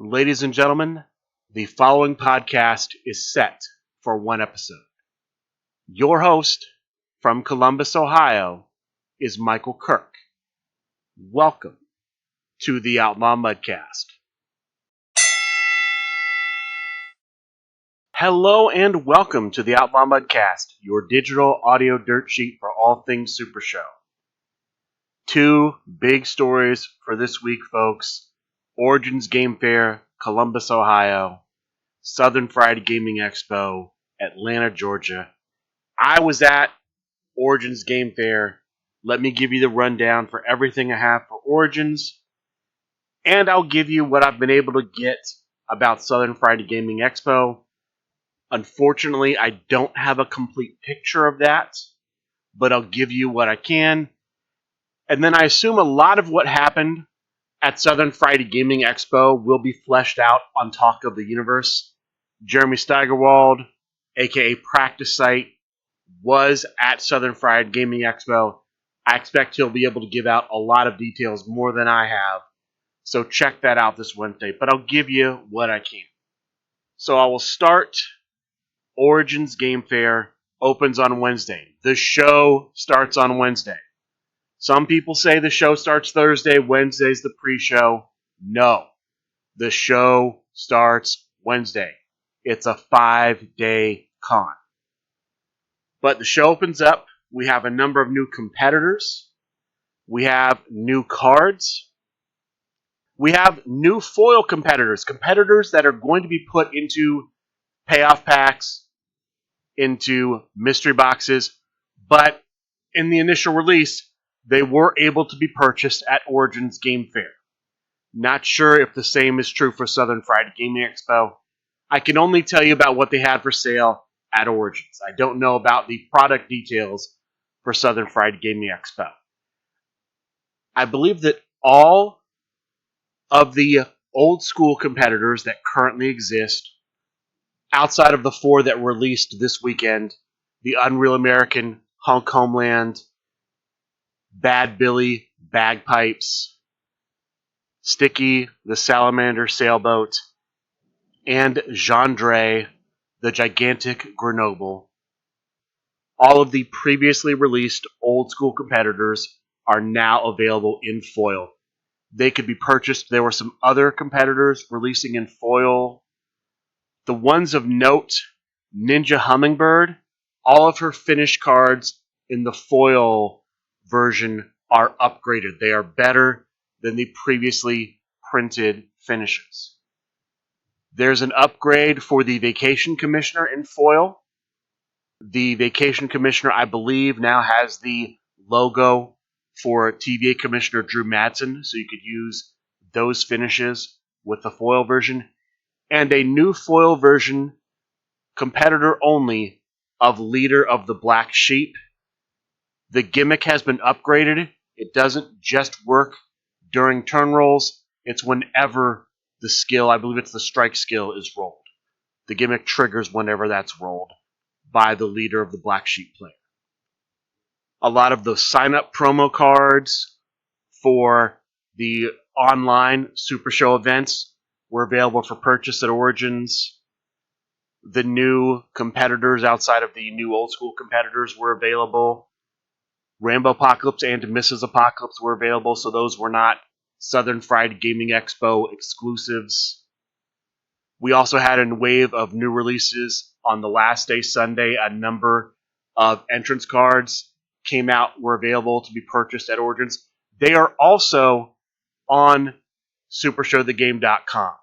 Ladies and gentlemen, the following podcast is set for one episode. Your host from Columbus, Ohio, is Michael Kirk. Welcome to the Outlaw Mudcast. Hello and welcome to the Outlaw Mudcast, your digital audio dirt sheet for all things Supershow. Two big stories for this week, folks. Origins Game Fair, Columbus, Ohio. Southern Fried Gaming Expo, Atlanta, Georgia. I was at Origins Game Fair. Let me give you the rundown for everything I have for Origins. And I'll give you what I've been able to get about Southern Fried Gaming Expo. Unfortunately, I don't have a complete picture of that, but I'll give you what I can. And then I assume a lot of what happened at Southern Fried Gaming Expo will be fleshed out on Talk of the Universe. Jeremy Steigerwald, aka Practice Site, was at Southern Fried Gaming Expo. I expect he'll be able to give out a lot of details, more than I have. So check that out this Wednesday, but I'll give you what I can. So I will start. Origins Game Fair opens on Wednesday. The show starts on Wednesday. Some people say the show starts Thursday, Wednesday's the pre-show. No, the show starts Wednesday. It's a 5-day con. But the show opens up. We have a number of new competitors. We have new cards. We have new foil competitors. Competitors that are going to be put into payoff packs, into mystery boxes. But in the initial release, they were able to be purchased at Origins Game Fair. Not sure if the same is true for Southern Fried Gaming Expo. I can only tell you about what they had for sale at Origins. I don't know about the product details for Southern Fried Gaming Expo. I believe that all of the old school competitors that currently exist, outside of the 4 that released this weekend, the Unreal American, Hunk Homeland, Bad Billy, Bagpipes, Sticky, the Salamander Sailboat, and Gendre, the Gigantic Grenoble. All of the previously released old school competitors are now available in foil. They could be purchased. There were some other competitors releasing in foil. The ones of note, Ninja Hummingbird, all of her finished cards in the foil version are upgraded. They are better than the previously printed finishes. There's an upgrade for the Vacation Commissioner in foil. The Vacation Commissioner, I believe, now has the logo for TVA Commissioner Drew Madsen, so you could use those finishes with the foil version. And a new foil version, competitor only, of Leader of the Black Sheep. The gimmick has been upgraded. It doesn't just work during turn rolls. It's whenever the skill, I believe it's the strike skill, is rolled. The gimmick triggers whenever that's rolled by the Leader of the Black Sheep player. A lot of the sign-up promo cards for the online Super Show events were available for purchase at Origins. The new competitors outside of the new old school competitors were available. Rambo Apocalypse and Mrs. Apocalypse were available, so those were not Southern Fried Gaming Expo exclusives. We also had a wave of new releases on the last day, Sunday. A number of entrance cards came out, were available to be purchased at Origins. They are also on Supershowthegame.com.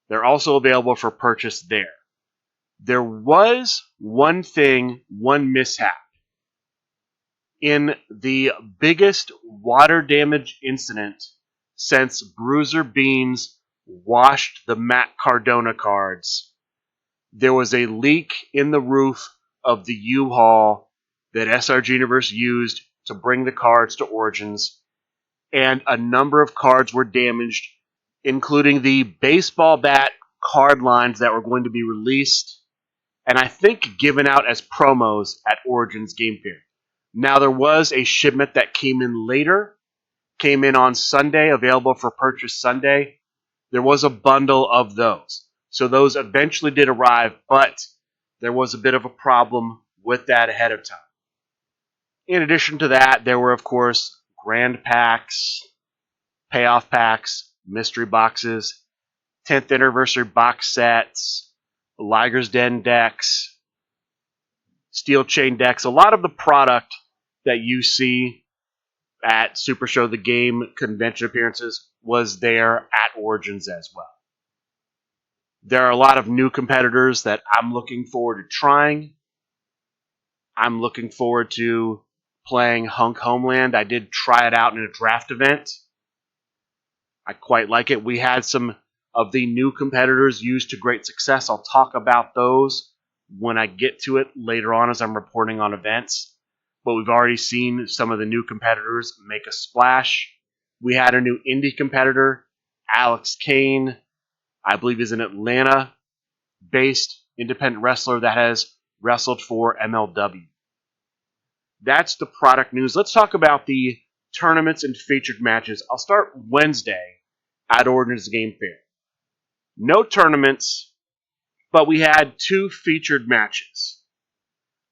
They're also available for purchase there. There was one mishap. In the biggest water damage incident since Bruiser Beans washed the Matt Cardona cards, there was a leak in the roof of the U-Haul that SRG Universe used to bring the cards to Origins, and a number of cards were damaged, including the baseball bat card lines that were going to be released, and I think given out as promos at Origins Game Fair. Now, there was a shipment that came in later, came in on Sunday, available for purchase Sunday. there was a bundle of those. So those eventually did arrive, but there was a bit of a problem with that ahead of time. In addition to that, there were, of course, grand packs, payoff packs, mystery boxes, 10th anniversary box sets, Liger's Den decks, steel chain decks. A lot of the product that you see at Supershow the Game convention appearances was there at Origins as well. There are a lot of new competitors that I'm looking forward to trying. I'm looking forward to playing Hunk Homeland. I did try it out in a draft event. I quite like it. We had some of the new competitors used to great success. I'll talk about those when I get to it later on as I'm reporting on events. But we've already seen some of the new competitors make a splash. We had a new indie competitor, Alex Kane. I believe is an Atlanta-based independent wrestler that has wrestled for MLW. That's the product news. Let's talk about the tournaments and featured matches. I'll start Wednesday at Origins Game Fair. No tournaments, but we had 2 featured matches.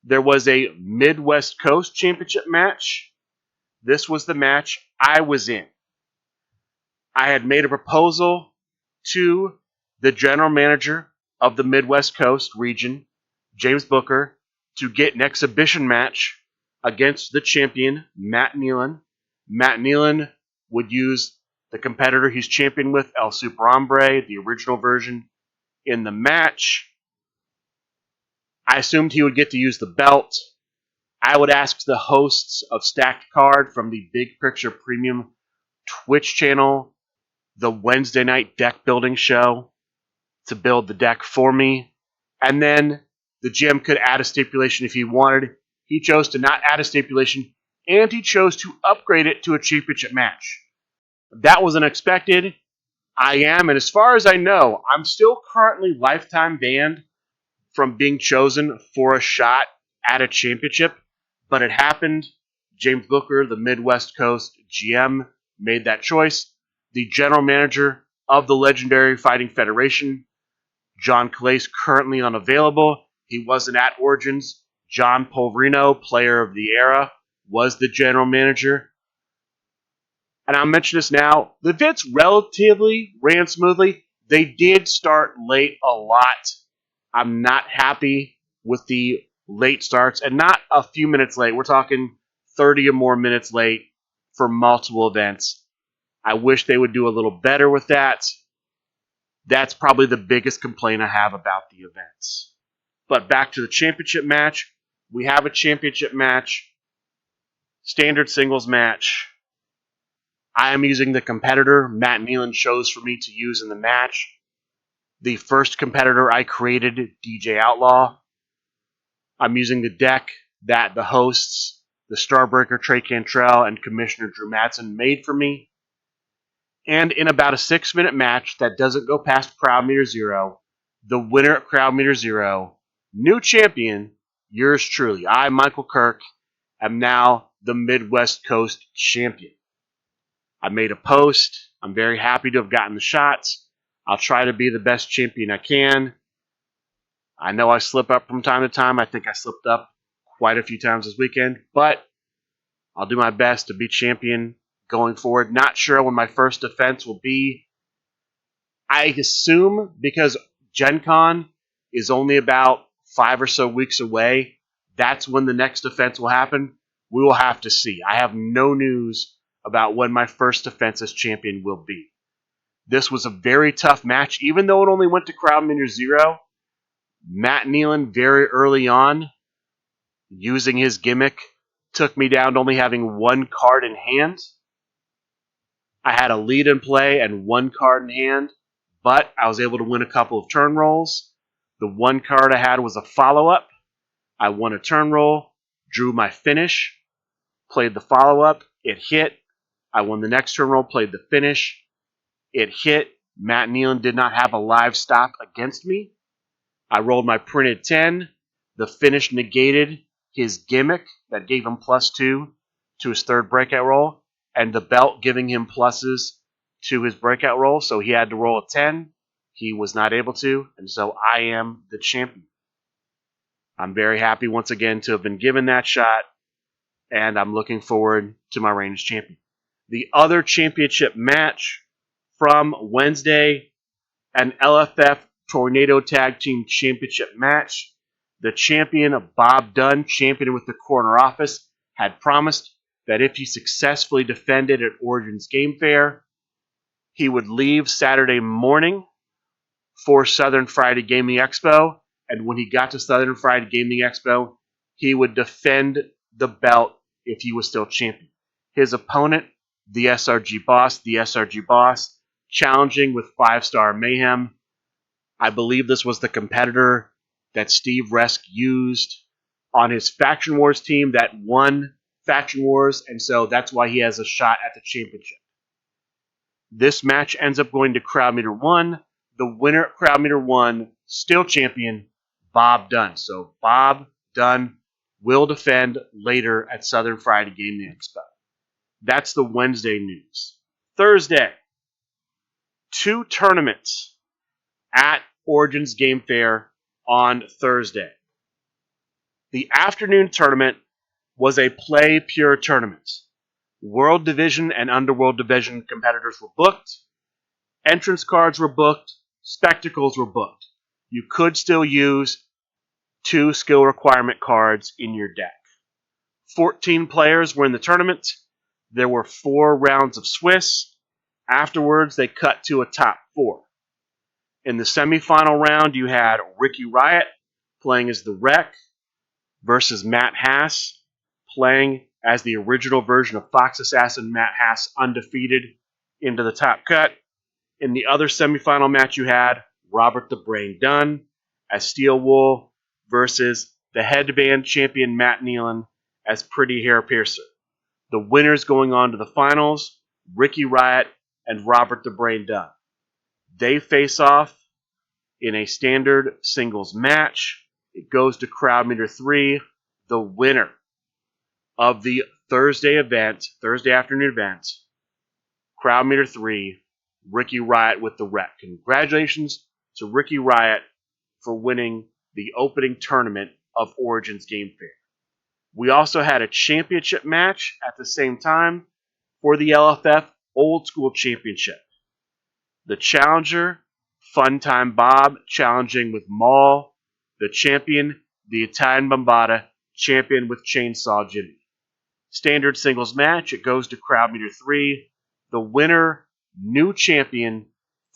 There was a Midwest Coast Championship match. This was the match I was in. I had made a proposal to the general manager of the Midwest Coast region, James Booker, to get an exhibition match against the champion, Matt Nealon. Matt Nealon would use the competitor he's champion with, El Super Hombre, the original version, in the match. I assumed he would get to use the belt. I would ask the hosts of Stacked Card from the Big Picture Premium Twitch channel, the Wednesday night deck building show, to build the deck for me. And then the GM could add a stipulation if he wanted. He chose to not add a stipulation, and he chose to upgrade it to a championship match. That was unexpected. I am, and as far as I know, I'm still currently lifetime banned from being chosen for a shot at a championship, but it happened. James Booker, the Midwest Coast GM, made that choice. The general manager of the legendary Fighting Federation, John Calais, currently unavailable. He wasn't at Origins. John Polverino, player of the era, was the general manager. And I'll mention this now. The events relatively ran smoothly. They did start late a lot. I'm not happy with the late starts, and not a few minutes late. We're talking 30 or more minutes late for multiple events. I wish they would do a little better with that. That's probably the biggest complaint I have about the events. But back to the championship match. We have a championship match. Standard singles match. I am using the competitor Matt Nealon chose for me to use in the match. The first competitor I created, DJ Outlaw. I'm using the deck that the hosts, the Starbreaker Trey Cantrell and Commissioner Drew Madsen, made for me. And in about a 6-minute match that doesn't go past Crowd Meter 0, the winner at Crowd Meter 0, new champion, yours truly, I, Michael Kirk, am now the Midwest Coast champion. I made a post. I'm very happy to have gotten the shots. I'll try to be the best champion I can. I know I slip up from time to time. I think I slipped up quite a few times this weekend, but I'll do my best to be champion going forward. Not sure when my first defense will be. I assume because Gen Con is only about 5 or so weeks away, that's when the next defense will happen. We will have to see. I have no news about when my first defense as champion will be. This was a very tough match, even though it only went to Crowd Meter 0. Matt Nealon, very early on, using his gimmick, took me down to only having 1 card in hand. I had a lead in play and 1 card in hand, but I was able to win a couple of turn rolls. The 1 card I had was a follow-up. I won a turn roll, drew my finish, played the follow-up, it hit. I won the next turn roll, played the finish, it hit. Matt Nealon did not have a live stop against me. I rolled my printed 10. The finish negated his gimmick that gave him +2 to his third breakout roll, and the belt giving him pluses to his breakout roll, so he had to roll a 10. He was not able to, and so I am the champion. I'm very happy once again to have been given that shot, and I'm looking forward to my reign as champion. The other championship match from Wednesday, an LFF Tornado Tag Team Championship match. The champion, Bob Dunn, champion with the corner office, had promised that if he successfully defended at Origins Game Fair, he would leave Saturday morning for Southern Friday Gaming Expo, and when he got to Southern Friday Gaming Expo, he would defend the belt if he was still champion. His opponent, the SRG Boss, challenging with 5-Star Mayhem. I believe this was the competitor that Steve Resk used on his Faction Wars team that won Faction Wars, and so that's why he has a shot at the championship. This match ends up going to Crowd Meter 1. The winner at Crowd Meter 1, still champion, Bob Dunn. So Bob Dunn will defend later at Southern Friday Gaming Expo. That's the Wednesday news. Thursday, 2 tournaments at Origins Game Fair on Thursday. The afternoon tournament was a Play Pure tournament. World Division and Underworld Division competitors were booked. Entrance cards were booked. Spectacles were booked. You could still use 2 skill requirement cards in your deck. 14 players were in the tournament. There were 4 rounds of Swiss. Afterwards, they cut to a top 4. In the semifinal round, you had Ricky Riot playing as the Wreck versus Matt Hass playing as the original version of Fox Assassin, Matt Hass undefeated into the top cut. In the other semifinal match, you had Robert the Brain Dunn as Steel Wool versus the headband champion Matt Nealon as Pretty Hair Piercer. The winners going on to the finals, Ricky Riot and Robert the Brain Dunn. They face off in a standard singles match. It goes to Crowd Meter 3. The winner of the Thursday afternoon event, Crowd Meter 3, Ricky Riot with the Wreck. Congratulations to Ricky Riot for winning the opening tournament of Origins Game Fair. We also had a championship match at the same time for the LFF Old School Championship. The challenger, Funtime Bob, challenging with Maul. The champion, the Italian Bombata, champion with Chainsaw Jimmy. Standard singles match, it goes to Crowd Meter 3. The winner, new champion,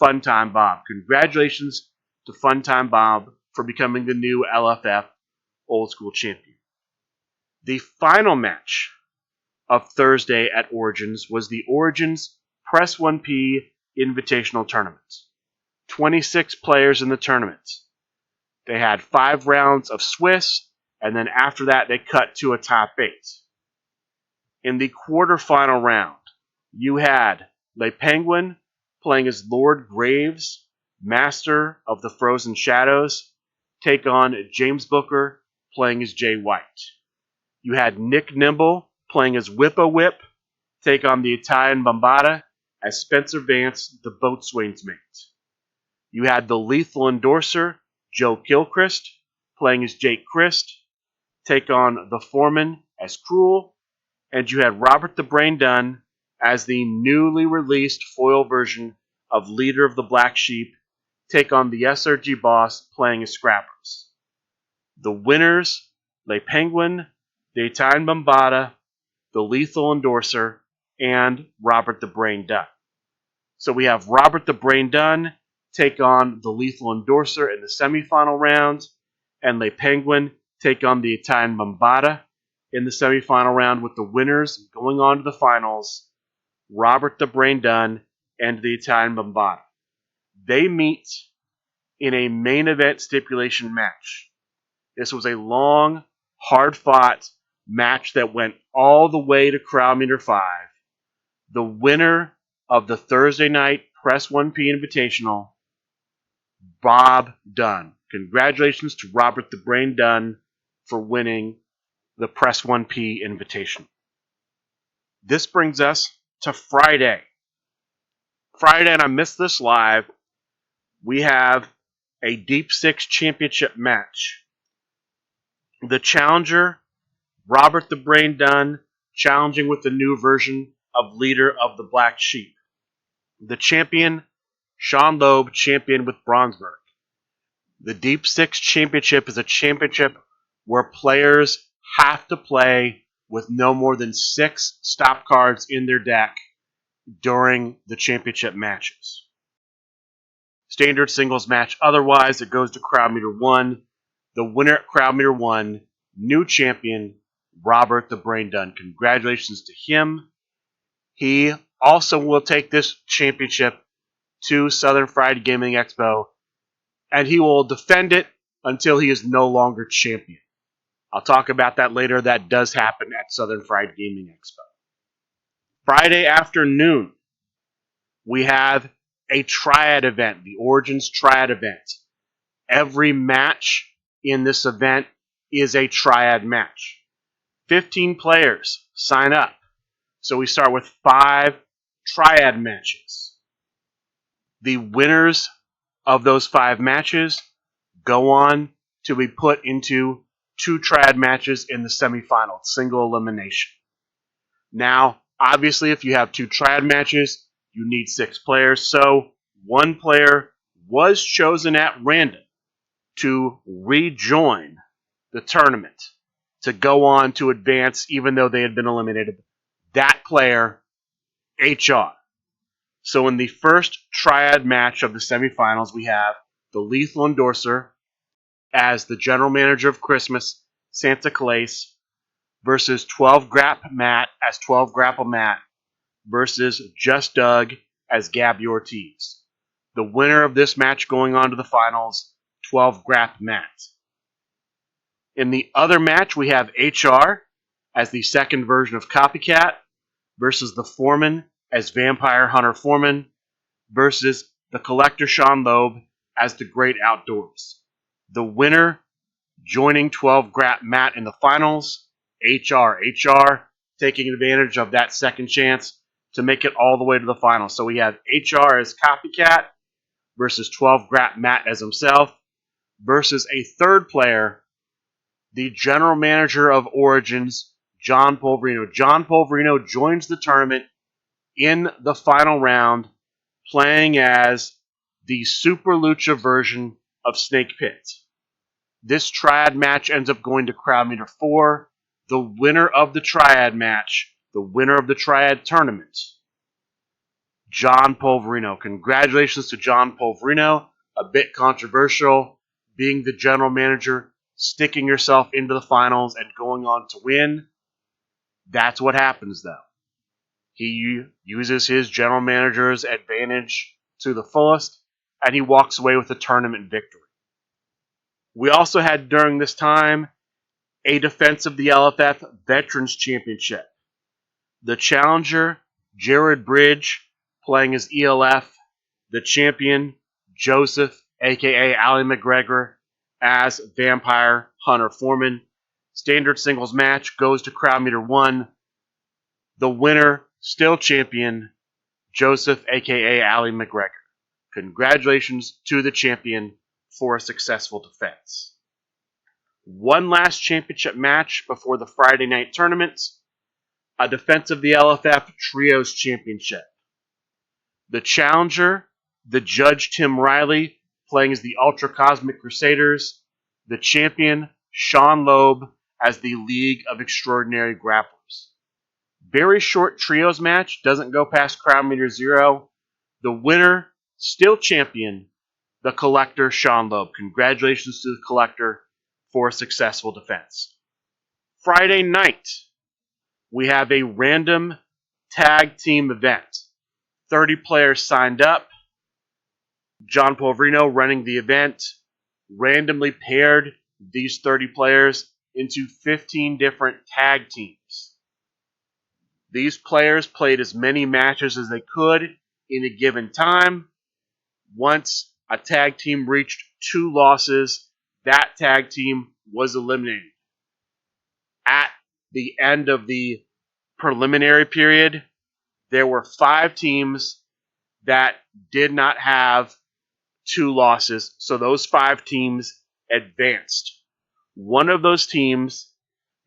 Funtime Bob. Congratulations to Funtime Bob for becoming the new LFF Old School Champion. The final match of Thursday at Origins was the Origins Press 1P Invitational Tournament. 26 players in the tournament. They had 5 rounds of Swiss, and then after that they cut to a top 8. In the quarterfinal round, you had Le Penguin playing as Lord Graves, Master of the Frozen Shadows, take on James Booker playing as Jay White. You had Nick Nimble playing as Whip-a-Whip, take on the Italian Bombata as Spencer Vance, the Boatswain's Mate. You had the Lethal Endorser, Joe Gilchrist, playing as Jake Christ, take on the Foreman as Cruel, and you had Robert the Brain Dunn as the newly released foil version of Leader of the Black Sheep, take on the SRG Boss, playing as Scrappers. The winners, Le Penguin, the Italian Bombata, the Lethal Endorser, and Robert the Brain Dunn. So we have Robert the Brain Dunn take on the Lethal Endorser in the semifinal round, and Le Penguin take on the Italian Bombata in the semifinal round, with the winners going on to the finals, Robert the Brain Dunn and the Italian Bombata. They meet in a main event stipulation match. This was a long, hard-fought match that went all the way to Crowd Meter 5. The winner of the Thursday night Press 1P Invitational, Bob Dunn. Congratulations to Robert the Brain Dunn for winning the Press 1P Invitational. This brings us to Friday. Friday, and I missed this live, we have a Deep Six Championship match. The challenger, Robert the Brain Dunn, challenging with the new version of Leader of the Black Sheep. The champion, Sean Loeb, champion with Bronsberg. The Deep Six Championship is a championship where players have to play with no more than 6 stop cards in their deck during the championship matches. Standard singles match otherwise, it goes to Crowd Meter 1. The winner at Crowd Meter 1, new champion, Robert the Brain Dunn. Congratulations to him. He also will take this championship to Southern Fried Gaming Expo, and he will defend it until he is no longer champion. I'll talk about that later. That does happen at Southern Fried Gaming Expo. Friday afternoon, we have a triad event, the Origins Triad event. Every match in this event is a triad match. 15 players sign up. So we start with 5 triad matches. The winners of those 5 matches go on to be put into 2 triad matches in the semifinal, single elimination. Now, obviously, if you have 2 triad matches, you need 6 players. So 1 player was chosen at random to rejoin the tournament, to go on to advance even though they had been eliminated. That player, HR. So in the first triad match of the semifinals, we have the Lethal Endorser as the general manager of Christmas, Santa Calais, versus 12 Grap Matt as 12 Grapple Matt versus Just Doug as Gabby Ortiz. The winner of this match going on to the finals, 12 Grap Matt. In the other match, we have HR as the second version of Copycat versus the Foreman as Vampire Hunter Foreman versus the Collector Sean Loeb as the Great Outdoors. The winner joining 12 Grap Matt in the finals, HR. HR taking advantage of that second chance to make it all the way to the finals. So we have HR as Copycat versus 12 Grap Matt as himself versus a third player, the general manager of Origins, John Polverino. John Polverino joins the tournament in the final round playing as the Super Lucha version of Snake Pit. This triad match ends up going to Crowd Meter 4. The winner of the triad match, the winner of the triad tournament, John Polverino. Congratulations to John Polverino. A bit controversial, being the general manager, sticking yourself into the finals and going on to win. That's what happens, though. He uses his general manager's advantage to the fullest, and he walks away with a tournament victory. We also had, during this time, a defense of the LFF Veterans Championship. The challenger, Jared Bridge, playing as ELF. The champion, Joseph, a.k.a. Ali McGregor, as Vampire Hunter Foreman. Standard singles match goes to Crowd Meter 1. The winner, still champion, Joseph, a.k.a. Ali McGregor. Congratulations to the champion for a successful defense. One last championship match before the Friday night tournament. A defense of the LFF Trios Championship. The challenger, the Judge Tim Riley, playing as the Ultra Cosmic Crusaders. The champion, Sean Loeb, as the League of Extraordinary Grapplers. Very short trios match, doesn't go past Crowd Meter 0. The winner, still champion, the Collector, Sean Loeb. Congratulations to the Collector for a successful defense. Friday night, we have a random tag team event. 30 players signed up. John Polverino running the event randomly paired these 30 players into 15 different tag teams. These players played as many matches as they could in a given time. Once a tag team reached 2 losses, that tag team was eliminated. At the end of the preliminary period, there were 5 teams that did not have 2 losses, so those 5 teams advanced. One of those teams,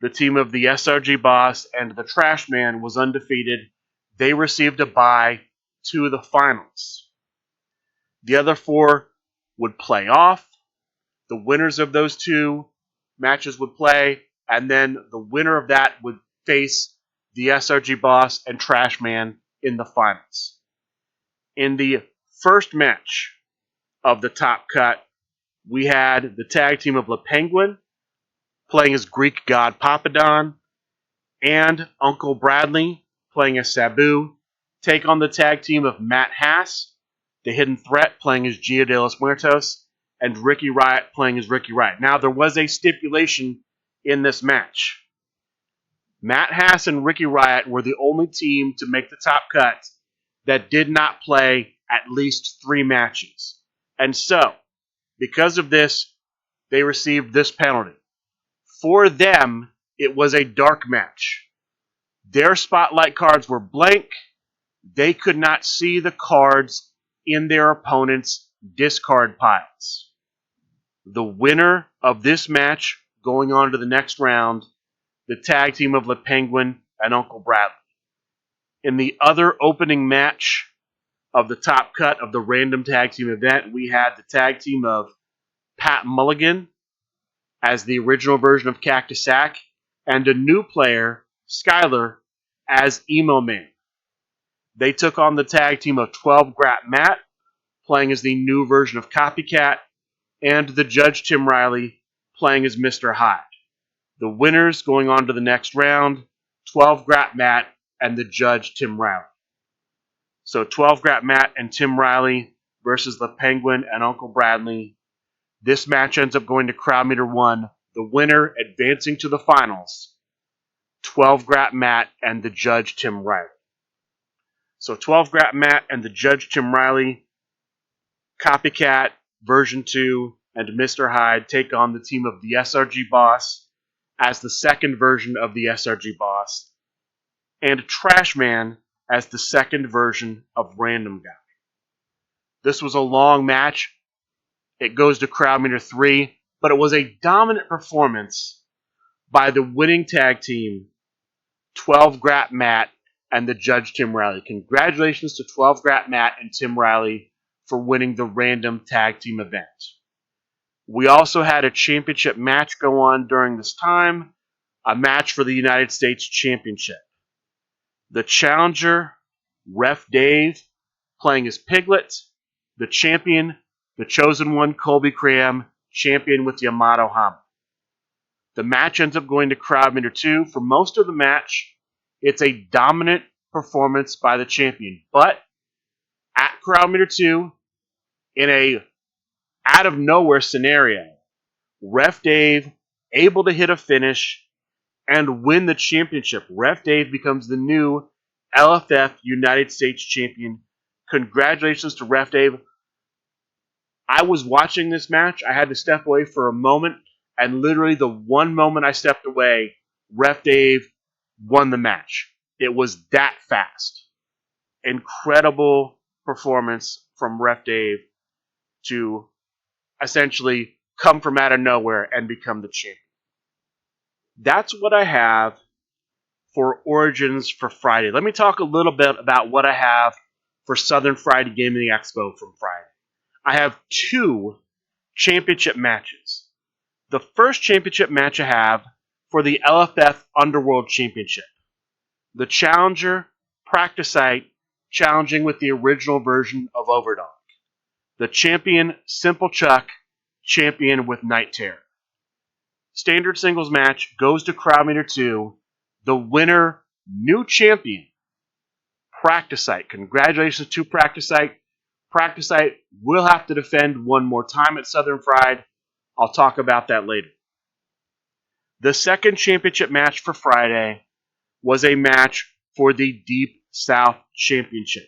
the team of the SRG Boss and the Trash Man, was undefeated. They received a bye to the finals. The other 4 would play off. The winners of those 2 matches would play, and then the winner of that would face the SRG Boss and Trash Man in the finals. In the first match of the top cut, we had the tag team of Le Penguin playing as Greek god Papadon, and Uncle Bradley playing as Sabu take on the tag team of Matt Hass, the Hidden Threat playing as Gio de los Muertos, and Ricky Riot playing as Ricky Riot. Now, there was a stipulation in this match. Matt Hass and Ricky Riot were the only team to make the top cut that did not play at least 3 matches. And so, because of this, they received this penalty. For them, it was a dark match. Their spotlight cards were blank. They could not see the cards in their opponent's discard piles. The winner of this match, going on to the next round, the tag team of Le Penguin and Uncle Bradley. In the other opening match of the top cut of the random tag team event, we had the tag team of Pat Mulligan as the original version of Cactus Sack, and a new player, Skyler, as Emo Man. They took on the tag team of 12 Grat Matt, playing as the new version of Copycat, and the Judge Tim Riley, playing as Mr. Hyde. The winners going on to the next round, 12 Grat Matt and the Judge Tim Riley. So 12 Grat Matt and Tim Riley versus the Penguin and Uncle Bradley. This match ends up going to Crowd Meter 1, the winner advancing to the finals, 12 Grat Matt and the Judge Tim Riley. So 12 Grat Matt and the Judge Tim Riley, Copycat, Version 2, and Mr. Hyde take on the team of the SRG Boss as the second version of the SRG Boss, and Trash Man as the second version of Random Guy. This was a long match. It goes to Crowd Meter 3, but it was a dominant performance by the winning tag team, 12 Grat Matt and the Judge Tim Riley. Congratulations to 12 Grat Matt and Tim Riley for winning the random tag team event. We also had a championship match go on during this time, a match for the United States Championship. The challenger, Ref Dave, playing as Piglet, the champion, the chosen one, Colby Cram, champion with Yamato Hama. The match ends up going to Crowd Meter 2. For most of the match, it's a dominant performance by the champion. But at Crowd Meter 2, in a out-of-nowhere scenario, Ref Dave able to hit a finish and win the championship. Ref Dave becomes the new LFF United States Champion. Congratulations to Ref Dave. I was watching this match. I had to step away for a moment, and literally the one moment I stepped away, Ref Dave won the match. It was that fast. Incredible performance from Ref Dave to essentially come from out of nowhere and become the champion. That's what I have for Origins for Friday. Let me talk a little bit about what I have for Southern Friday Gaming Expo from Friday. I have 2 championship matches. The first championship match I have for the LFF Underworld Championship. The challenger, Practice Site, challenging with the original version of Overdog. The champion, Simple Chuck, champion with Night Terror. Standard singles match goes to Crowd Meter 2. The winner, new champion, Practice Site. Congratulations to Practice Site. Practice Site will have to defend one more time at Southern Fried. I'll talk about that later. The second championship match for Friday was a match for the Deep South Championship.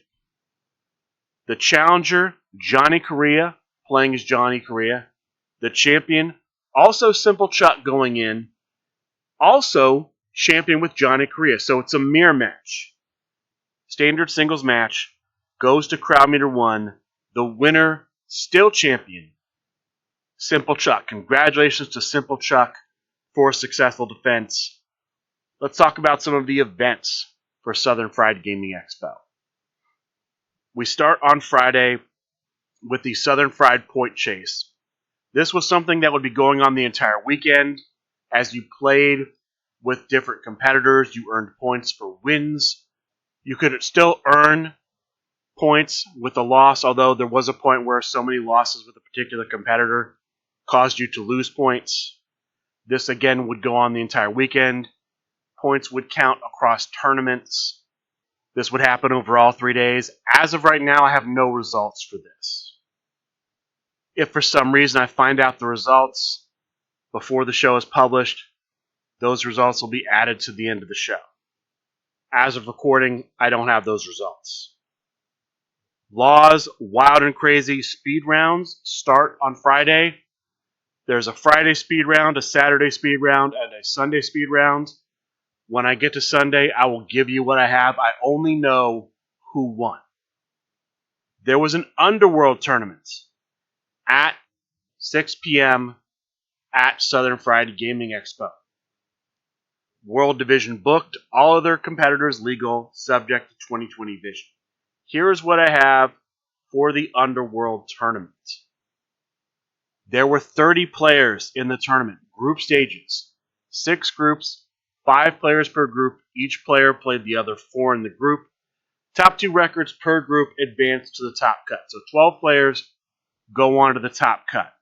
The challenger, Johnny Correa, playing as Johnny Correa. The champion, also Simple Chuck going in, also champion with Johnny Correa. So it's a mirror match. Standard singles match. goes to Crowd Meter 1. The winner, still champion, Simple Chuck. Congratulations to Simple Chuck for a successful defense. Let's talk about some of the events for Southern Fried Gaming Expo. We start on Friday with the Southern Fried Point Chase. This was something that would be going on the entire weekend. As you played with different competitors, you earned points for wins. You could still earn points with a loss, although there was a point where so many losses with a particular competitor caused you to lose points. This again would go on the entire weekend. Points would count across tournaments. This would happen over all 3 days. As of right now, I have no results for this. If for some reason I find out the results before the show is published, those results will be added to the end of the show. As of recording, I don't have those results. Law's Wild and Crazy speed rounds start on Friday. There's a Friday speed round, a Saturday speed round, and a Sunday speed round. When I get to Sunday, I will give you what I have. I only know who won. There was an Underworld tournament at 6 p.m. at Southern Fried Gaming Expo. World Division booked, all other competitors legal, subject to 2020 vision. Here's what I have for the Underworld tournament. There were 30 players in the tournament, group stages, 6 groups, 5 players per group. Each player played the other 4 in the group. Top 2 records per group advance to the top cut. So 12 players go on to the top cut.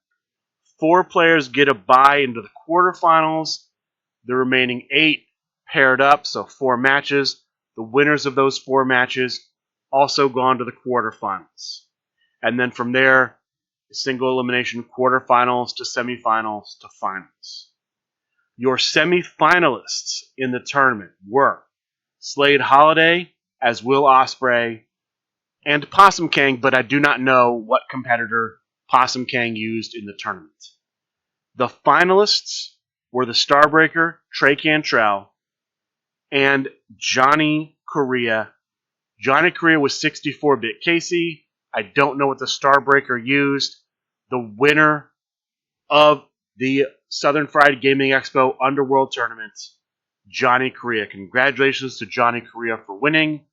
4 players get a bye into the quarterfinals. The remaining 8 paired up, so 4 matches. The winners of those 4 matches also go on to the quarterfinals. And then from there, single elimination quarterfinals to semifinals to finals. Your semifinalists in the tournament were Slade Holiday as Will Ospreay and Possum Kang, but I do not know what competitor Possum Kang used in the tournament. The finalists were the Starbreaker, Trey Cantrell, and Johnny Correa. Johnny Correa was 64-bit Casey. I don't know what the Starbreaker used. The winner of the Southern Fried Gaming Expo Underworld Tournament, Johnny Correa. Congratulations to Johnny Correa for winning.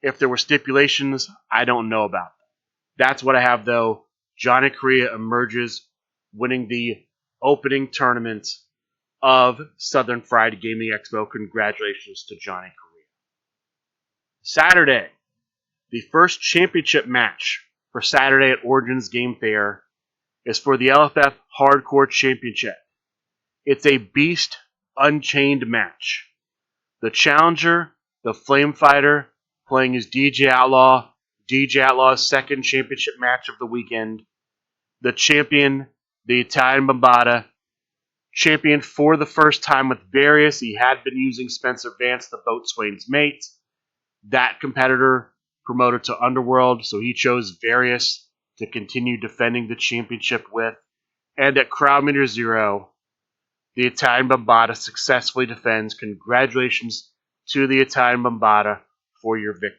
If there were stipulations, I don't know about them. That's what I have, though. Johnny Correa emerges winning the opening tournament of Southern Fried Gaming Expo. Congratulations to Johnny Correa. Saturday, the first championship match for Saturday at Origins Game Fair is for the LFF Hardcore Championship. It's a Beast Unchained match. The challenger, the Flame Fighter, playing as DJ Outlaw. DJ Outlaw's second championship match of the weekend. The champion, the Italian Bombada, champion for the first time with Various. He had been using Spencer Vance, the Boatswain's mate. That competitor promoted to Underworld, so he chose Various to continue defending the championship with. And at Crowd Meter 0, the Italian Bombada successfully defends. Congratulations to the Italian Bombada for your victory.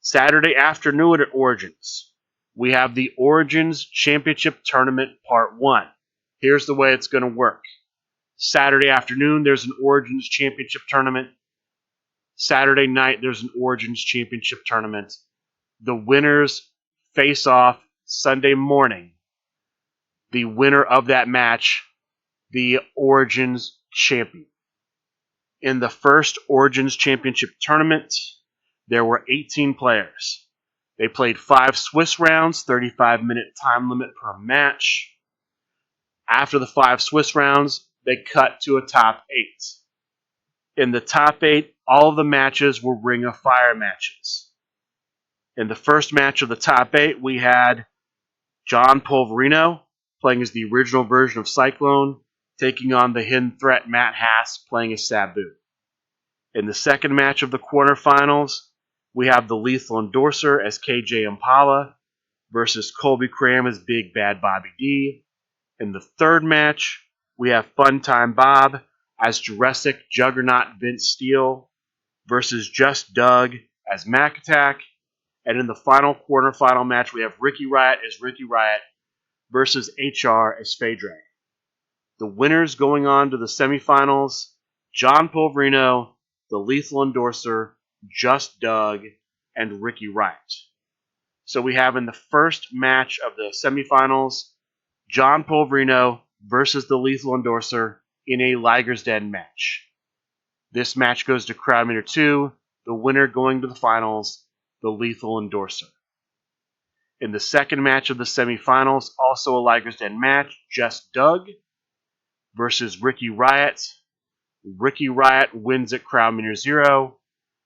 Saturday afternoon at Origins, we have the Origins Championship Tournament Part 1. Here's the way it's going to work. Saturday afternoon, there's an Origins Championship Tournament. Saturday night, there's an Origins Championship Tournament. The winners face off Sunday morning. The winner of that match, the Origins Champion. In the first Origins Championship Tournament, there were 18 players. They played 5 Swiss rounds, 35-minute time limit per match. After the 5 Swiss rounds, they cut to a top 8. In the top 8, all of the matches were Ring of Fire matches. In the first match of the top 8, we had John Polverino playing as the original version of Cyclone, taking on the hidden threat Matt Haas playing as Sabu. In the second match of the quarterfinals, we have the Lethal Endorser as KJ Impala versus Colby Cram as Big Bad Bobby D. In the third match, we have Funtime Bob as Jurassic Juggernaut Vince Steele versus Just Doug as Mac Attack. And in the final quarterfinal match, we have Ricky Riot as Ricky Riot versus HR as Phaedra. The winners going on to the semifinals, John Polverino, the Lethal Endorser, Just Doug, and Ricky Riot. So we have in the first match of the semifinals, John Polverino versus the Lethal Endorser in a Liger's Den match. This match goes to Crowd Meter 2, the winner going to the finals, the Lethal Endorser. In the second match of the semifinals, also a Liger's Den match, Just Doug versus Ricky Riot. Ricky Riot wins at Crowd Meter 0.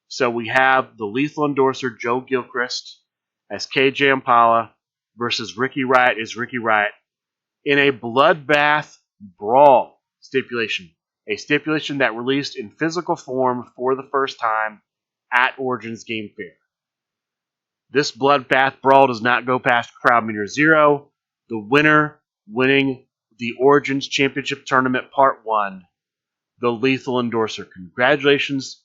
So we have the Lethal Endorser, Joe Gilchrist, as KJ Impala versus Ricky Riot as Ricky Riot in a bloodbath brawl stipulation. A stipulation that released in physical form for the first time at Origins Game Fair. This bloodbath brawl does not go past Crowd Meter 0. The winner winning the Origins Championship Tournament Part 1, the Lethal Endorser. Congratulations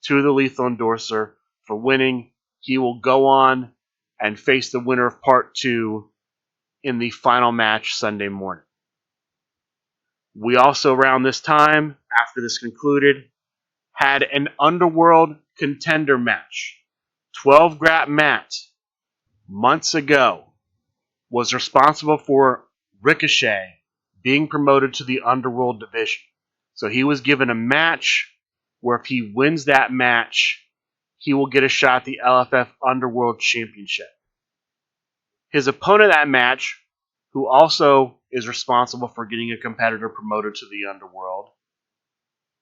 to the Lethal Endorser for winning. He will go on and face the winner of Part 2 in the final match Sunday morning. We also, around this time, after this concluded, had an Underworld contender match. 12 Grat Matt, months ago, was responsible for Ricochet being promoted to the Underworld division. So he was given a match where if he wins that match, he will get a shot at the LFF Underworld Championship. His opponent in that match, who also is responsible for getting a competitor promoted to the Underworld,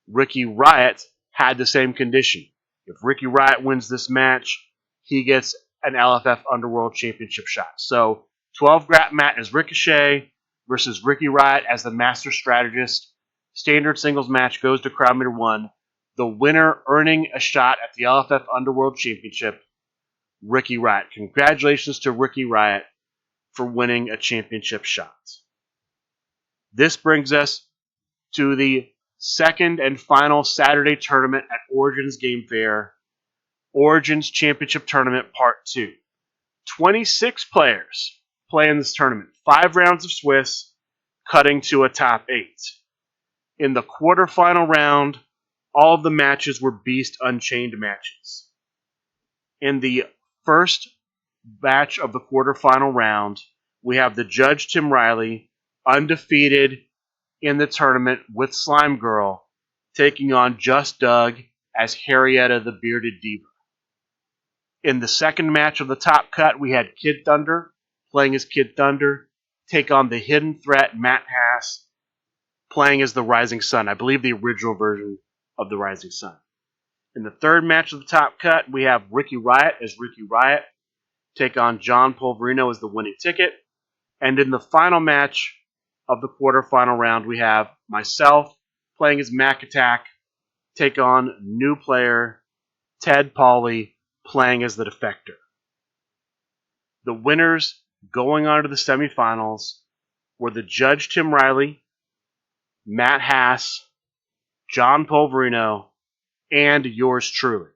Ricky Riot, had the same condition. If Ricky Riot wins this match, he gets an LFF Underworld Championship shot. So 12 Grat Matt is Ricochet versus Ricky Riot as the Master Strategist. Standard singles match goes to Crowd Meter 1. The winner earning a shot at the LFF Underworld Championship, Ricky Riot. Congratulations to Ricky Riot for winning a championship shot. This brings us to the second and final Saturday tournament at Origins Game Fair, Origins Championship Tournament Part 2. 26 players play in this tournament. 5 rounds of Swiss, cutting to a top 8. In the quarterfinal round, all of the matches were Beast Unchained matches. In the first match of the quarterfinal round, we have the Judge Tim Riley, undefeated in the tournament with Slime Girl, taking on Just Doug as Harrietta the Bearded Diva. In the second match of the top cut, we had Kid Thunder playing as Kid Thunder, take on the Hidden Threat Matt Hass, playing as the Rising Sun. I believe the original version of the Rising Sun. In the third match of the top cut, we have Ricky Riot as Ricky Riot, take on John Polverino as the winning ticket. And in the final match of the quarterfinal round, we have myself playing as Mac Attack, take on new player Ted Pauley playing as the Defector. The winners going on to the semifinals were the Judge Tim Riley, Matt Hass, John Polverino, and yours truly.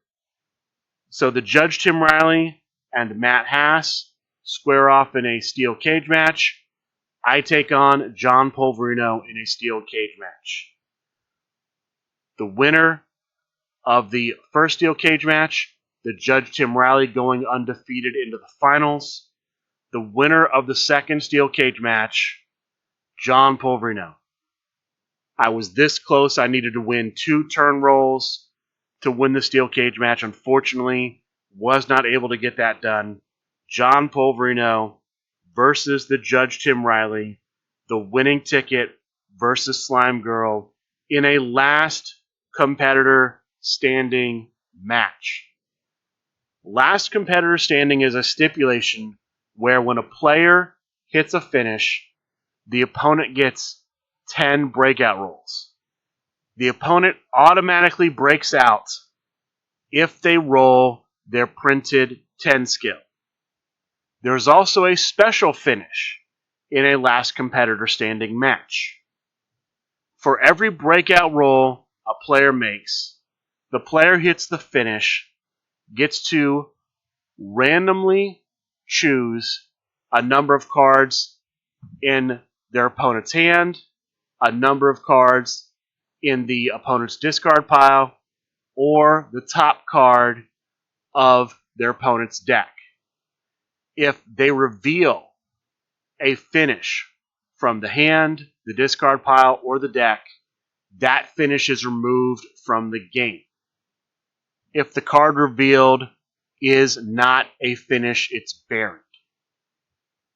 So the Judge Tim Riley and Matt Hass square off in a steel cage match. I take on John Polverino in a steel cage match. The winner of the first steel cage match, the Judge Tim Riley going undefeated into the finals. The winner of the second steel cage match, John Polverino. I was this close. I needed to win 2 turn rolls to win the steel cage match. Unfortunately, was not able to get that done. John Polverino versus the Judge Tim Riley, the winning ticket versus Slime Girl in a last competitor standing match. Last competitor standing is a stipulation where when a player hits a finish, the opponent gets 10 breakout rolls. The opponent automatically breaks out if they roll their printed 10 skill. There's also a special finish in a last competitor standing match. For every breakout roll a player makes, the player hits the finish, gets to randomly choose a number of cards in their opponent's hand, a number of cards in the opponent's discard pile, or the top card of their opponent's deck. If they reveal a finish from the hand, the discard pile, or the deck, that finish is removed from the game. If the card revealed is not a finish, it's buried.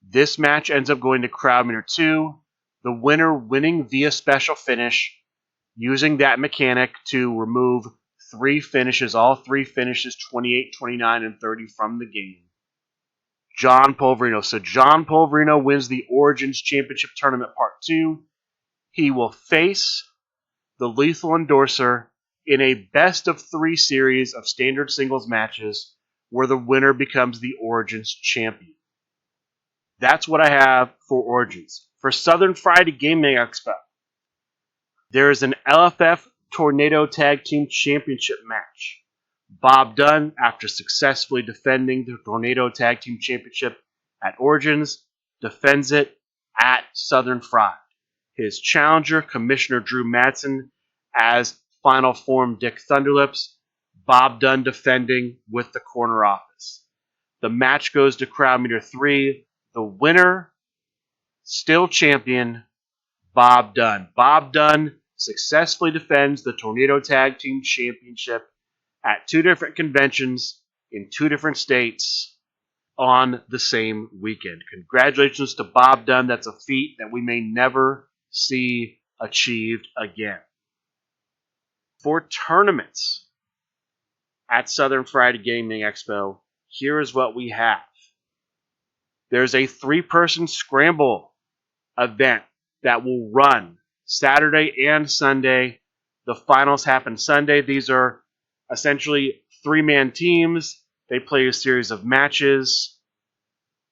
This match ends up going to Crowd Meter 2, the winner winning via special finish, using that mechanic to remove 3 finishes, all 3 finishes, 28, 29, and 30 from the game. John Polverino. So John Polverino wins the Origins Championship Tournament Part 2. He will face the Lethal Endorser in a best-of-3 series of standard singles matches where the winner becomes the Origins champion. That's what I have for Origins. For Southern Friday Gaming Expo, there is an LFF Tornado Tag Team Championship match. Bob Dunn, after successfully defending the Tornado Tag Team Championship at Origins, defends it at Southern Fried. His challenger, Commissioner Drew Madsen, as Final Form Dick Thunderlips. Bob Dunn defending with the corner office. The match goes to Crowd Meter 3. The winner, still champion, Bob Dunn. Bob Dunn successfully defends the Tornado Tag Team Championship at 2 different conventions in 2 different states on the same weekend. Congratulations to Bob Dunn. That's a feat that we may never see achieved again. For tournaments at Southern Friday Gaming Expo, here is what we have. There's a 3-person scramble event that will run Saturday and Sunday. The finals happen Sunday. These are essentially 3-man teams. They play a series of matches.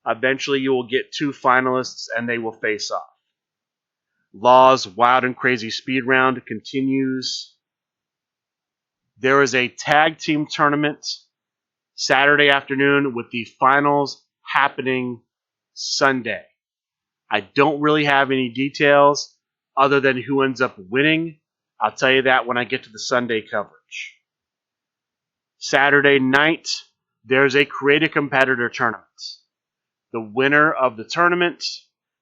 Eventually, you will get 2 finalists, and they will face off. Law's Wild and Crazy Speed Round continues. There is a tag team tournament Saturday afternoon with the finals happening Sunday. I don't really have any details other than who ends up winning. I'll tell you that when I get to the Sunday coverage. Saturday night, there's a Create a Competitor tournament. The winner of the tournament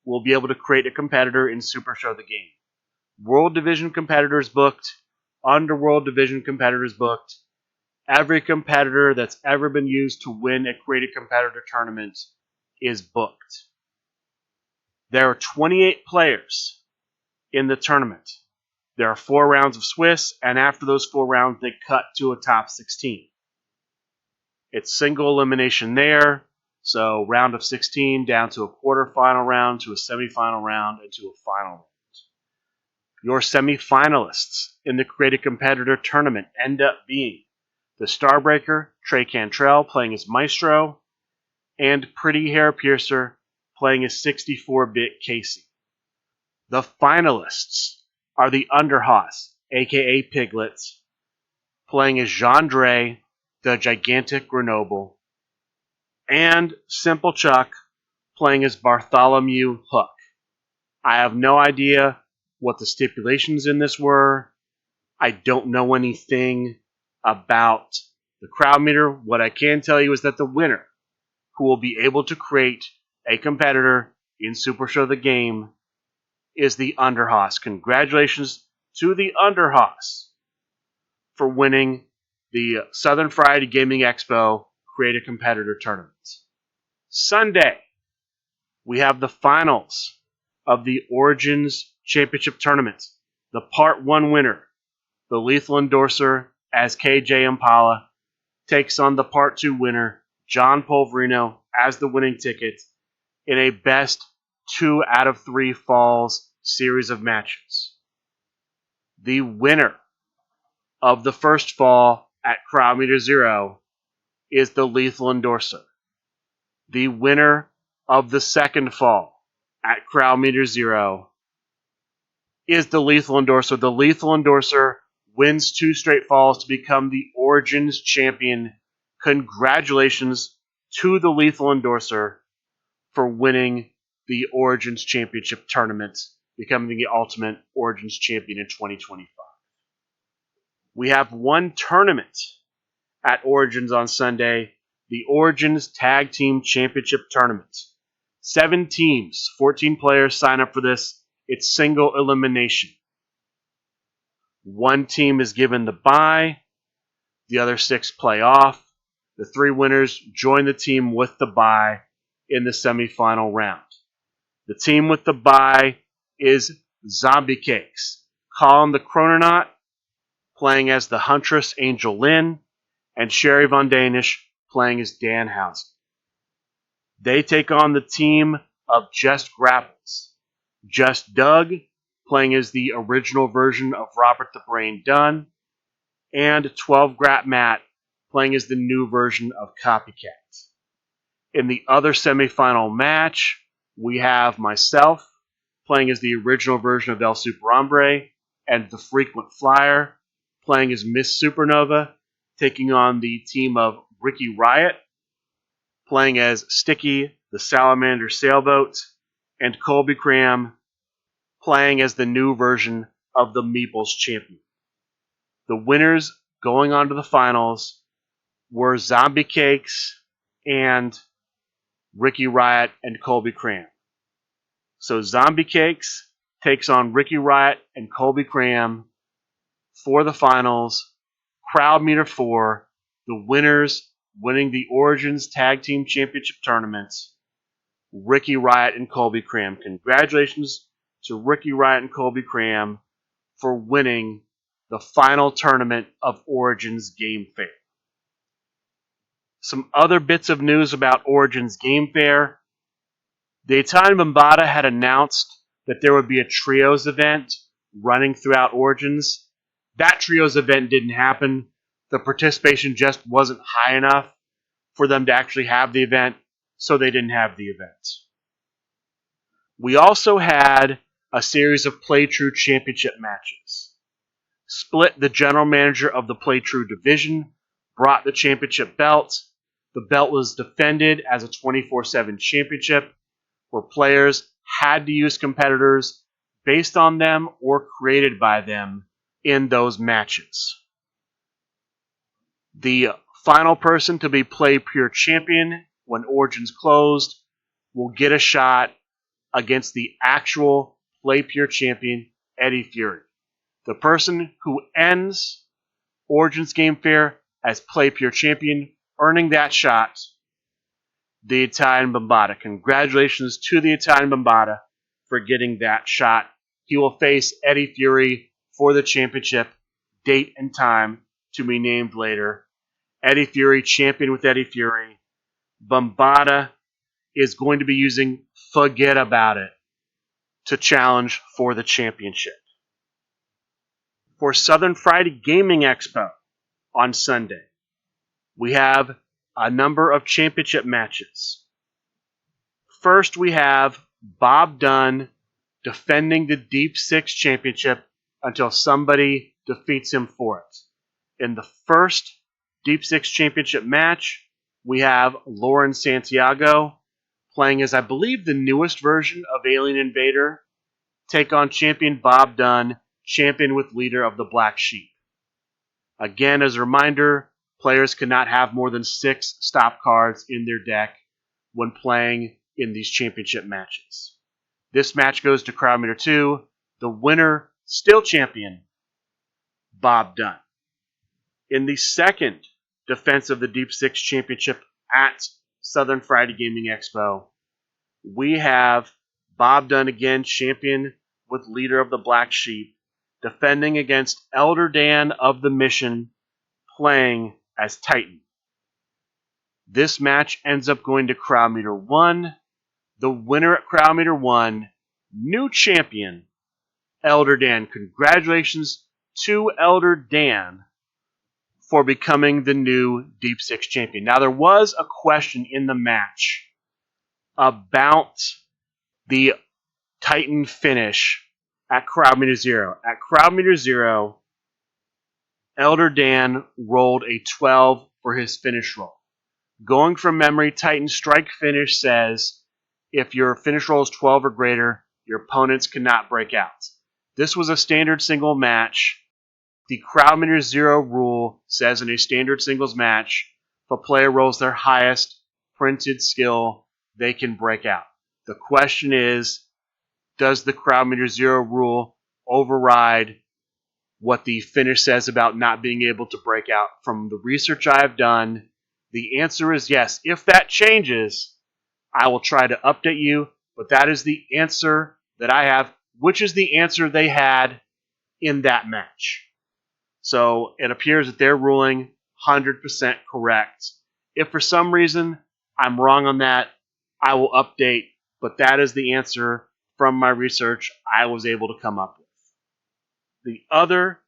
will be able to create a competitor in Supershow the Game. World Division competitors booked, Underworld Division competitors booked. Every competitor that's ever been used to win a Create a Competitor tournament is booked. There are 28 players in the tournament. There are 4 rounds of Swiss, and after those 4 rounds, they cut to a top 16. It's single elimination there, so round of 16 down to a quarterfinal round, to a semifinal round, and to a final round. Your semifinalists in the Create a Competitor tournament end up being the Starbreaker, Trey Cantrell, playing as Maestro, and Pretty Hair Piercer, playing as 64-bit Casey. The finalists are the Underhoss, aka Piglets, playing as Jean-Dre, the Gigantic Grenoble, and Simple Chuck, playing as Bartholomew Hook. I have no idea what the stipulations in this were. I don't know anything about the crowd meter. What I can tell you is that the winner, who will be able to create a competitor in Supershow the Game, is the Underhoss. Congratulations to the Underhoss for winning the Southern Friday Gaming Expo Create a Competitor Tournament. Sunday, we have the finals of the Origins Championship Tournament. The Part 1 winner, the Lethal Endorser as KJ Impala, takes on the Part 2 winner, John Polverino, as the winning ticket in a best 2 out of 3 falls series of matches. The winner of the first fall at Crowd Meter 0 is the Lethal Endorser. The winner of the second fall at Crowd Meter 0 is the Lethal Endorser. The Lethal Endorser wins 2 straight falls to become the Origins champion Congratulations to the Lethal Endorser for winning the Origins Championship Tournament, becoming the Ultimate Origins Champion in 2025. We have one tournament at Origins on Sunday, the Origins Tag Team Championship Tournament. 7 teams, 14 players sign up for this. It's single elimination. One team is given the bye, the other 6 play off. The 3 winners join the team with the bye in the semifinal round. The team with the bye is Zombie Cakes, Colin the Chrononaut playing as the Huntress Angel Lynn, and Sherry Von Danish playing as Dan Housen. They take on the team of Just Grapples, Just Doug playing as the original version of Robert the Brain Dunn, and 12 Grap Matt playing as the new version of Copycat. In the other semifinal match, we have myself playing as the original version of El Super Hombre, and the Frequent Flyer playing as Miss Supernova, taking on the team of Ricky Riot playing as Sticky the Salamander Sailboat, and Colby Cram playing as the new version of the Meeples Champion. The winners going on to the finals were Zombie Cakes and Ricky Riot and Colby Cram. So Zombie Cakes takes on Ricky Riot and Colby Cram for the finals. Crowd meter 4, the winners winning the Origins Tag Team Championship tournaments, Ricky Riot and Colby Cram. Congratulations to Ricky Riot and Colby Cram for winning the final tournament of Origins Game Fair. Some other bits of news about Origins Game Fair. The Italian Bombata had announced that there would be a Trios event running throughout Origins. That Trios event didn't happen. The participation just wasn't high enough for them to actually have the event, so they didn't have the event. We also had a series of Play True Championship matches. Split, the general manager of the Play True division, brought the championship belt. The belt was defended as a 24/7 championship, where players had to use competitors based on them or created by them in those matches. The final person to be Play Pure Champion when Origins closed will get a shot against the actual Play Pure Champion, Eddie Fury. The person who ends Origins Game Fair as Play Pure Champion, earning that shot, the Italian Bombata. Congratulations to the Italian Bombata for getting that shot. He will face Eddie Fury for the championship, date and time to be named later. Eddie Fury, champion with Eddie Fury. Bombata is going to be using Forget About It to challenge for the championship. For Southern Friday Gaming Expo on Sunday, we have a number of championship matches. First, we have Bob Dunn defending the Deep Six Championship until somebody defeats him for it. In the first Deep Six Championship match, we have Lauren Santiago playing as, I believe, the newest version of Alien Invader, take on champion Bob Dunn, champion with leader of the Black Sheep. Again, as a reminder, players cannot have more than 6 stop cards in their deck when playing in these championship matches. This match goes to crowd meter 2. The winner, still champion, Bob Dunn. In the second defense of the Deep Six Championship at Southern Friday Gaming Expo, we have Bob Dunn again, champion with leader of the Black Sheep, defending against Elder Dan of the Mission, playing as Titan. This match ends up going to crowd meter 1. The winner at crowd meter 1, new champion, Elder Dan. Congratulations to Elder Dan for becoming the new Deep Six champion. Now, there was a question in the match about the Titan finish at crowd meter 0. At crowd meter 0, Elder Dan rolled a 12 for his finish roll. Going from memory, Titan Strike Finish says if your finish roll is 12 or greater, your opponents cannot break out. This was a standard single match. The Crowd Meter 0 rule says in a standard singles match, if a player rolls their highest printed skill, they can break out. The question is, does the Crowd Meter 0 rule override what the finish says about not being able to break out? From the research I have done, the answer is yes. If that changes, I will try to update you, but that is the answer that I have, which is the answer they had in that match. So it appears that they're ruling 100% correct. If for some reason I'm wrong on that, I will update, but that is the answer from my research I was able to come up with. The other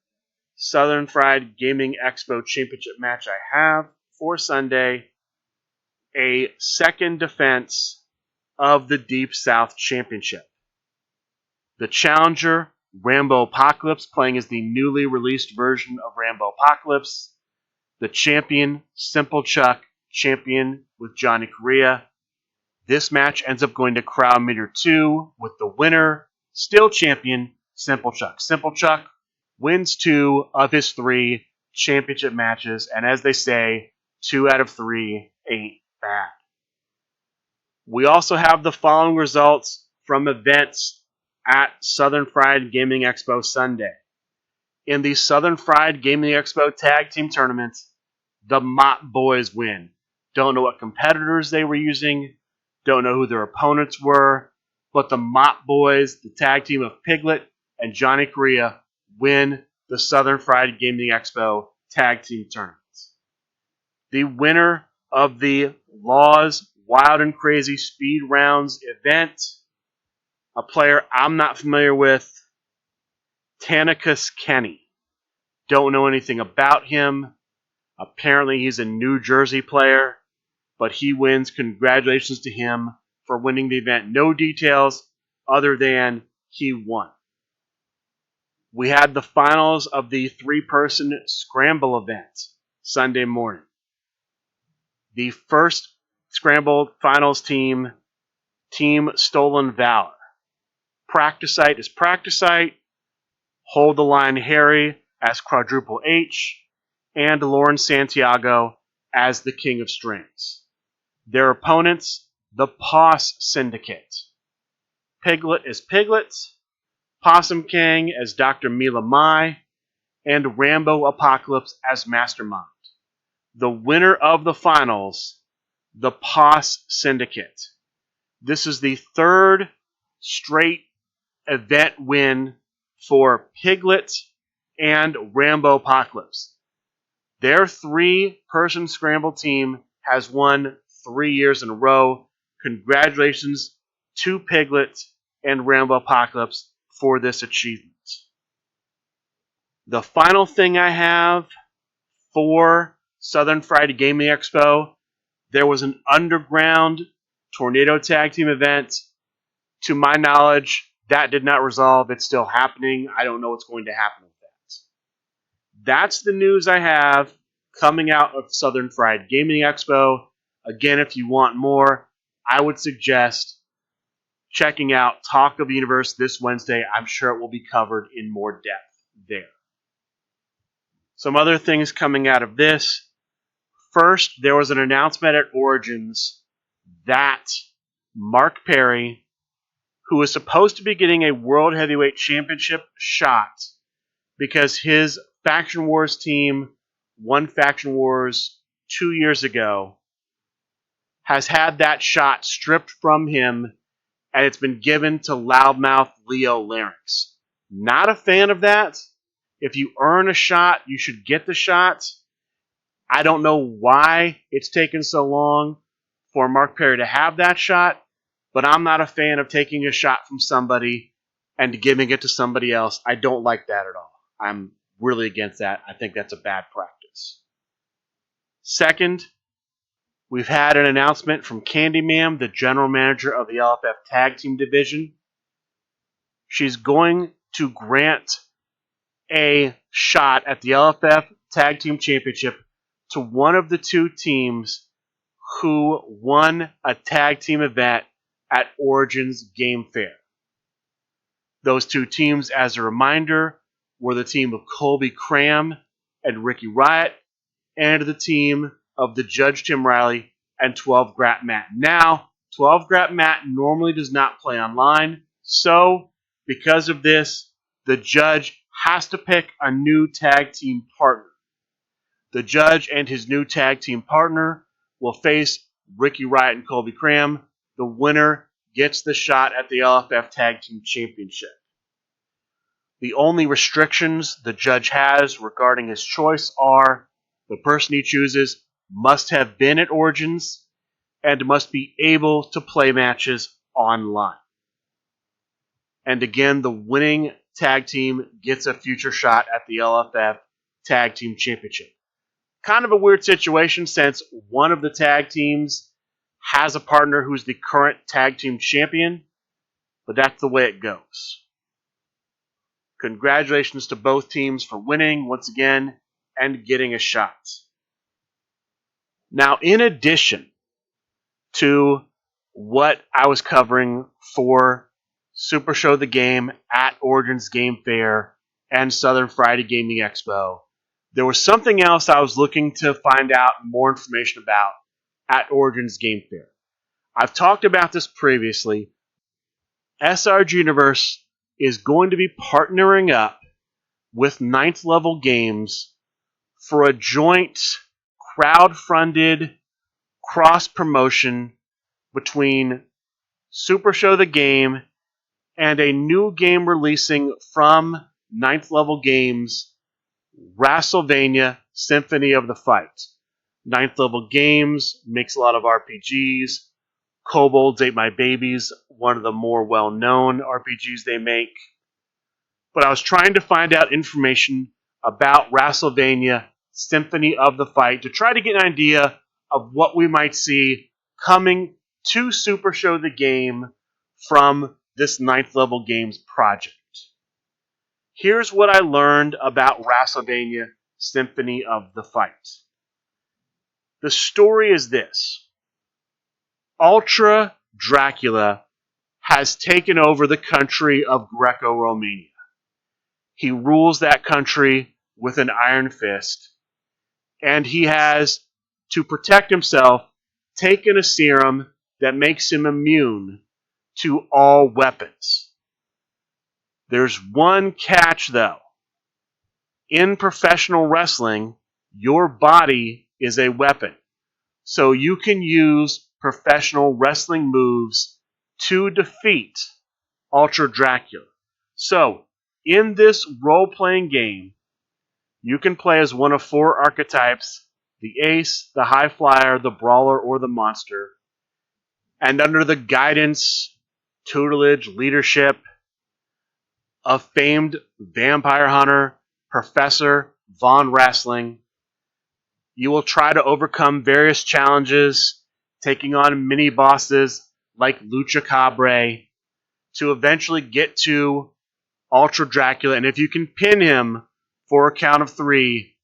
Southern Fried Gaming Expo Championship match I have for Sunday, a second defense of the Deep South Championship. The challenger, Rambo Apocalypse, playing as the newly released version of Rambo Apocalypse. The champion, Simple Chuck, champion with Johnny Correa. This match ends up going to Crowd Meter 2 with the winner, still champion, Simple Chuck. Simple Chuck wins 2 of his 3 championship matches, and as they say, 2 out of 3 ain't bad. We also have the following results from events at Southern Fried Gaming Expo Sunday. In the Southern Fried Gaming Expo Tag Team Tournament, the Mott Boys win. Don't know what competitors they were using, don't know who their opponents were, but the Mott Boys, the tag team of Piglet and Johnny Correa, win the Southern Fried Gaming Expo Tag Team Tournament. The winner of the Laws Wild and Crazy Speed Rounds event, a player I'm not familiar with, Tanicus Kenny. Don't know anything about him. Apparently he's a New Jersey player, but he wins. Congratulations to him for winning the event. No details other than he won. We had the finals of the 3-person Scramble event Sunday morning. The first Scramble finals team, Team Stolen Valor. Practicite is Practicite, Hold the Line Harry as Quadruple H, and Lauren Santiago as the King of Strings. Their opponents, the Poss Syndicate. Piglet is Piglet, Possum King as Dr. Mila Mai, and Rambo Apocalypse as Mastermind. The winner of the finals, the Poss Syndicate. This is the third straight event win for Piglet and Rambo Apocalypse. Their 3-person scramble team has won 3 years in a row. Congratulations to Piglet and Rambo Apocalypse for this achievement. The final thing I have for Southern Fried Gaming Expo, there was an underground tornado tag team event. To my knowledge, that did not resolve. It's still happening. I don't know what's going to happen with that. That's the news I have coming out of Southern Fried Gaming Expo. Again, if you want more, I would suggest checking out Talk of the Universe this Wednesday. I'm sure it will be covered in more depth there. Some other things coming out of this. First, there was an announcement at Origins that Mark Perry, who is supposed to be getting a World Heavyweight Championship shot because his Faction Wars team won Faction Wars 2 years ago, has had that shot stripped from him, and it's been given to Loudmouth Leo Larynx. Not a fan of that. If you earn a shot, you should get the shot. I don't know why it's taken so long for Mark Perry to have that shot, but I'm not a fan of taking a shot from somebody and giving it to somebody else. I don't like that at all. I'm really against that. I think that's a bad practice. Second, we've had an announcement from Candyman, the general manager of the LFF Tag Team Division. She's going to grant a shot at the LFF Tag Team Championship to one of the two teams who won a tag team event at Origins Game Fair. Those two teams, as a reminder, were the team of Colby Cram and Ricky Riot, and the team of the Judge Tim Riley and 12 Grat Matt. Now, 12 Grat Matt normally does not play online, so because of this, the Judge has to pick a new tag team partner. The Judge and his new tag team partner will face Ricky Riot and Colby Cram. The winner gets the shot at the LFF Tag Team Championship. The only restrictions the Judge has regarding his choice are the person he chooses must have been at Origins and must be able to play matches online. And again, the winning tag team gets a future shot at the LFF Tag Team Championship. Kind of a weird situation since one of the tag teams has a partner who's the current tag team champion, but that's the way it goes. Congratulations to both teams for winning once again and getting a shot. Now, in addition to what I was covering for Supershow the Game at Origins Game Fair and Southern Friday Gaming Expo, there was something else I was looking to find out more information about at Origins Game Fair. I've talked about this previously. SRG Universe is going to be partnering up with Ninth Level Games for a joint crowd-funded cross-promotion between Supershow the Game and a new game releasing from Ninth Level Games, Wrastlevania, Symphony of the Fight. Ninth Level Games makes a lot of RPGs. Kobolds Ate My Babies, one of the more well-known RPGs they make. But I was trying to find out information about Wrastlevania, Symphony of the Fight, to try to get an idea of what we might see coming to Supershow the Game from this Ninth Level Games project. Here's what I learned about Wrastlevania, Symphony of the Fight. The story is this. Ultra Dracula has taken over the country of Greco-Romania. He rules that country with an iron fist, and he has, to protect himself, taken a serum that makes him immune to all weapons. There's one catch, though. In professional wrestling, your body is a weapon, so you can use professional wrestling moves to defeat Ultra Dracula. So, in this role-playing game, you can play as one of four archetypes: the ace, the high flyer, the brawler, or the monster. And under the guidance, tutelage, leadership of famed vampire hunter, Professor Von Wrestling, you will try to overcome various challenges, taking on mini-bosses like Lucha Cabre, to eventually get to Ultra Dracula. And if you can pin him for a count of 3,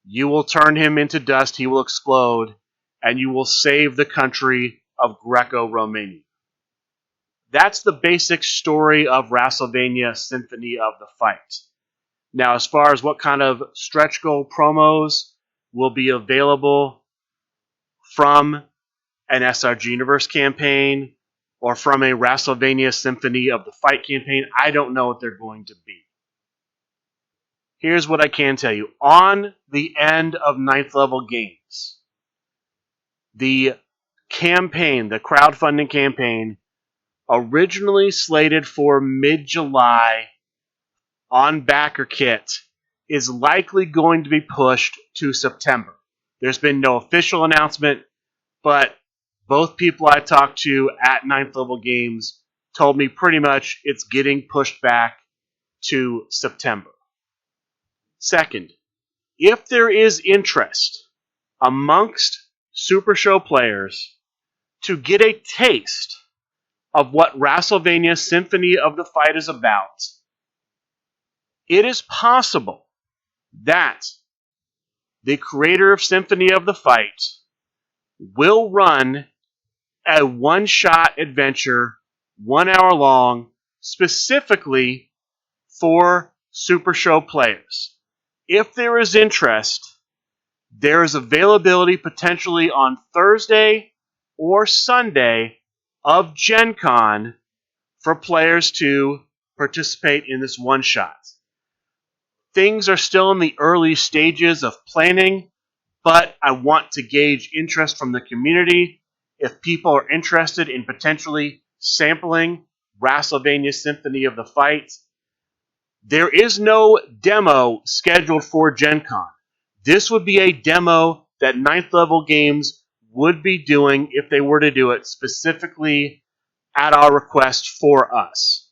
you will turn him into dust, he will explode, and you will save the country of Greco-Romania. That's the basic story of Wrastlevania, Symphony of the Fight. Now, as far as what kind of stretch goal promos will be available from an SRG Universe campaign or from a Wrastlevania Symphony of the Fight campaign, I don't know what they're going to be. Here's what I can tell you. On the end of Ninth Level Games, the campaign, the crowdfunding campaign, originally slated for mid-July on backer kit, is likely going to be pushed to September. There's been no official announcement, but both people I talked to at Ninth Level Games told me pretty much it's getting pushed back to September. Second, if there is interest amongst Super Show players to get a taste of what Wrastlevania Symphony of the Fight is about, it is possible that the creator of Symphony of the Fight, will run a one-shot adventure, 1 hour long, specifically for Supershow players. If there is interest, there is availability potentially on Thursday or Sunday of Gen Con for players to participate in this one-shot. Things are still in the early stages of planning, but I want to gauge interest from the community. If people are interested in potentially sampling Wrastlevania Symphony of the Fight, there is no demo scheduled for Gen Con. This would be a demo that 9th level games would be doing if they were to do it specifically at our request for us.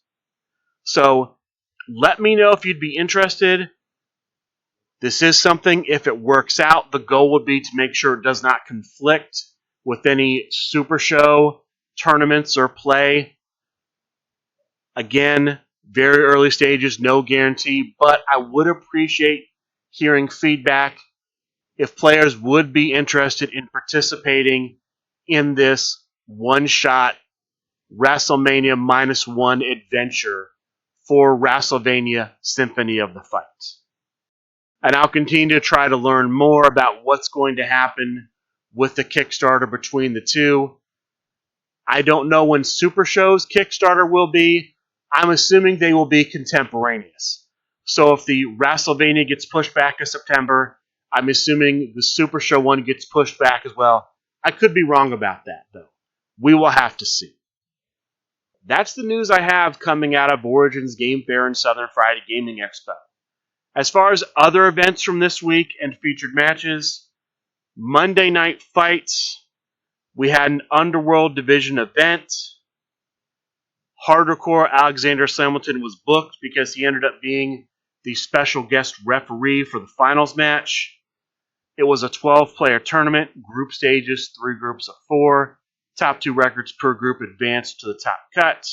So let me know if you'd be interested. This is something, if it works out, the goal would be to make sure it does not conflict with any Super Show tournaments or play. Again, very early stages, no guarantee, but I would appreciate hearing feedback if players would be interested in participating in this one-shot WrestleMania -1 adventure for Wrastlevania Symphony of the Fight. And I'll continue to try to learn more about what's going to happen with the Kickstarter between the two. I don't know when Super Show's Kickstarter will be. I'm assuming they will be contemporaneous. So if the Wrastlevania gets pushed back to September, I'm assuming the Super Show one gets pushed back as well. I could be wrong about that, though. We will have to see. That's the news I have coming out of Origins Game Fair and Southern Friday Gaming Expo. As far as other events from this week and featured matches, Monday Night Fights, we had an Underworld Division event. Hardcore Alexander Hamilton was booked because he ended up being the special guest referee for the finals match. It was a 12-player tournament, group stages, 3 groups of 4. Top 2 records per group advanced to the top cut.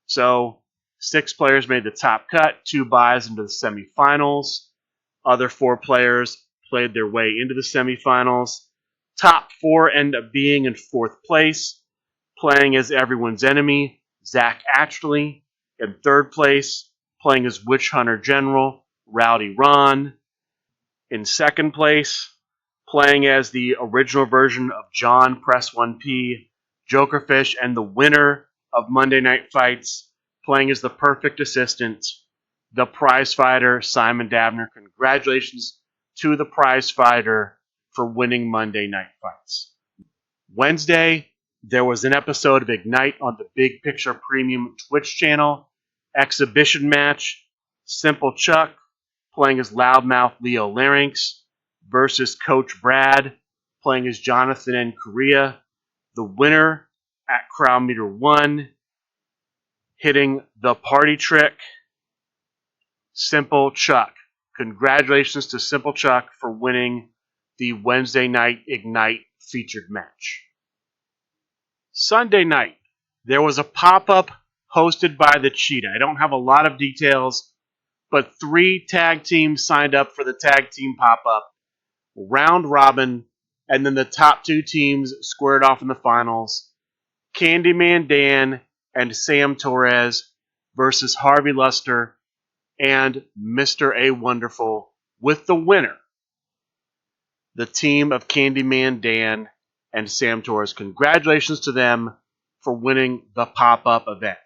So 6 players made the top cut, 2 buys into the semifinals. Other 4 players played their way into the semifinals. Top 4 end up being in 4th place, playing as everyone's enemy, Zach Ashley. In 3rd place, playing as Witch Hunter General, Rowdy Ron. In 2nd place, playing as the original version of John Press 1P, Jokerfish, and the winner of Monday Night Fights, playing as the perfect assistant, the prize fighter, Simon Dabner. Congratulations to the prize fighter for winning Monday Night Fights. Wednesday, there was an episode of Ignite on the Big Picture Premium Twitch channel. Exhibition match, Simple Chuck, playing as Loudmouth Leo Larynx, versus Coach Brad, playing as Jonathan N. Korea. The winner at Crowd Meter 1, hitting the party trick, Simple Chuck. Congratulations to Simple Chuck for winning the Wednesday night Ignite featured match. Sunday night, there was a pop-up hosted by the Cheetah. I don't have a lot of details, but 3 tag teams signed up for the tag team pop-up, round robin, and then the top 2 teams squared off in the finals. Candyman Dan and Sam Torres versus Harvey Luster and Mr. A Wonderful, with the winner, the team of Candyman Dan and Sam Torres. Congratulations to them for winning the pop-up event.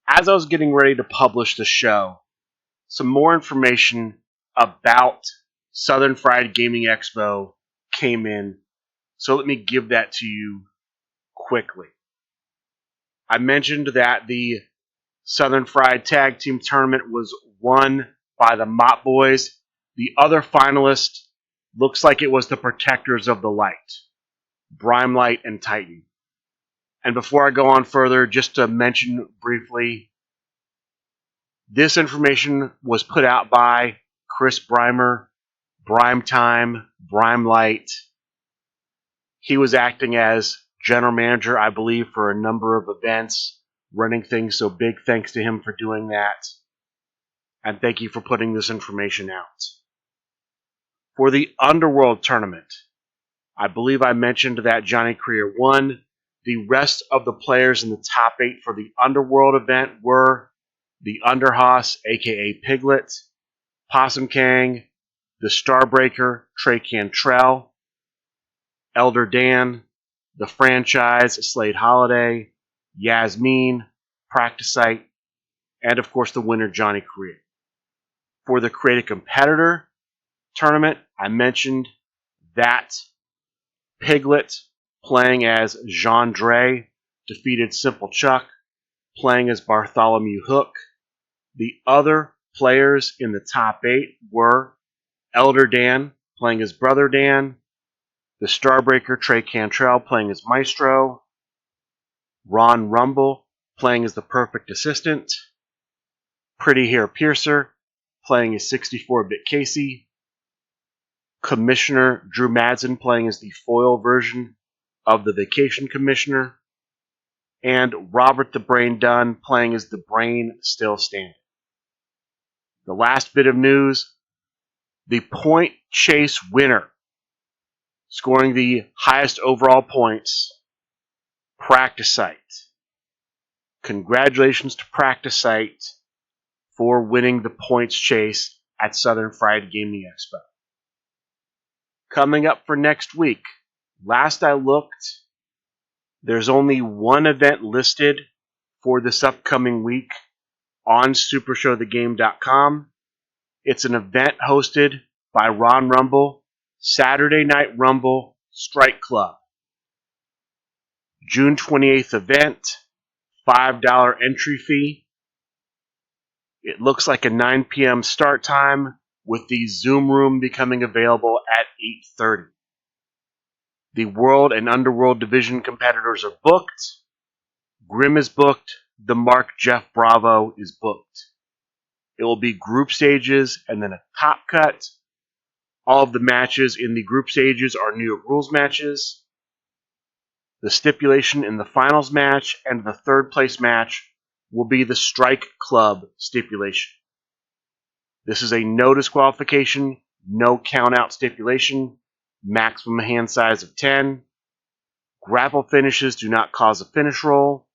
As I was getting ready to publish the show, some more information about Southern Fried Gaming Expo came in, so let me give that to you quickly. I mentioned that the Southern Fried Tag Team Tournament was won by the Mott Boys. The other finalist looks like it was the Protectors of the Light, Brimelight and Titan. And before I go on further, just to mention briefly, this information was put out by Chris Brimer, Brime Time, Brimelight. He was acting as general manager, I believe, for a number of events, running things, so big thanks to him for doing that. And thank you for putting this information out. For the Underworld Tournament, I believe I mentioned that Johnny Creer won. The rest of the players in the top 8 for the Underworld event were the Underhoss, aka Piglet, Possum Kang, the Starbreaker, Trey Cantrell, Elder Dan, the Franchise, Slade Holiday, Yasmin, Practicite, and of course the winner, Johnny Creer. For the Create a Competitor tournament, I mentioned that Piglet, playing as Jean Dre, defeated Simple Chuck, playing as Bartholomew Hook. The other players in the top 8 were Elder Dan, playing as Brother Dan, the Starbreaker, Trey Cantrell, playing as Maestro, Ron Rumble, playing as the Perfect Assistant, Pretty Hair Piercer, playing as 64-Bit Casey, Commissioner Drew Madsen, playing as the foil version of the Vacation Commissioner, and Robert the Brain Dunn, playing as the Brain Still Standing. The last bit of news, the point chase winner, scoring the highest overall points, Practicite. Congratulations to Practicite for winning the points chase at Southern Fried Gaming Expo. Coming up for next week, last I looked, there's only one event listed for this upcoming week on SupershowTheGame.com. It's an event hosted by Ron Rumble, Saturday Night Rumble Strike Club. June 28th event, $5 entry fee. It looks like a 9 p.m. start time, with the Zoom room becoming available at 8:30. The World and Underworld Division competitors are booked. Grimm is booked. The Mark Jeff Bravo is booked. It will be group stages and then a top cut. All of the matches in the group stages are New York Rules matches. The stipulation in the finals match and the third place match will be the Strike Club stipulation. This is a no disqualification, no count out stipulation, maximum hand size of 10. Grapple finishes do not cause a finish roll.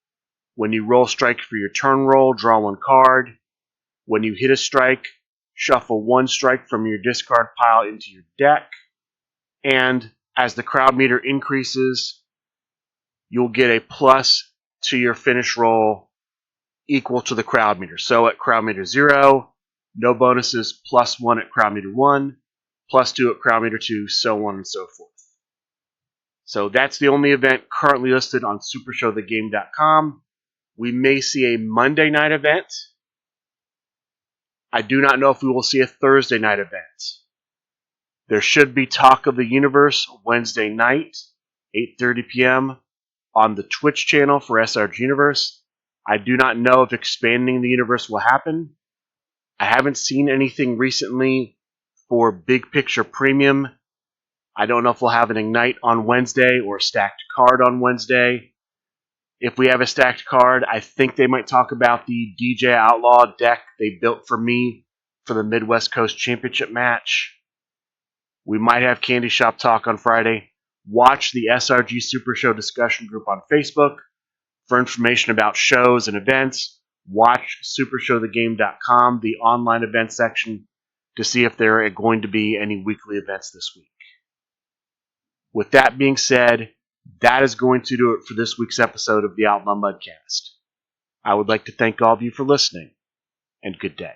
When you roll strike for your turn roll, draw 1 card. When you hit a strike, shuffle 1 strike from your discard pile into your deck. And as the crowd meter increases, you'll get a plus to your finish roll equal to the crowd meter. So at crowd meter 0, no bonuses, +1 at crowd meter 1, +2 at crowd meter 2, so on and so forth. So that's the only event currently listed on SupershowTheGame.com. We may see a Monday night event. I do not know if we will see a Thursday night event. There should be Talk of the Universe Wednesday night, 8:30 p.m. on the Twitch channel for SRG Universe. I do not know if expanding the universe will happen. I haven't seen anything recently for Big Picture Premium. I don't know if we'll have an Ignite on Wednesday or a stacked card on Wednesday. If we have a stacked card, I think they might talk about the DJ Outlaw deck they built for me for the Midwest Coast Championship match. We might have Candy Shop Talk on Friday. Watch the SRG Super Show discussion group on Facebook for information about shows and events. Watch SupershowTheGame.com, the online event section, to see if there are going to be any weekly events this week. With that being said, that is going to do it for this week's episode of the Outlaw Mudcast. I would like to thank all of you for listening, and good day.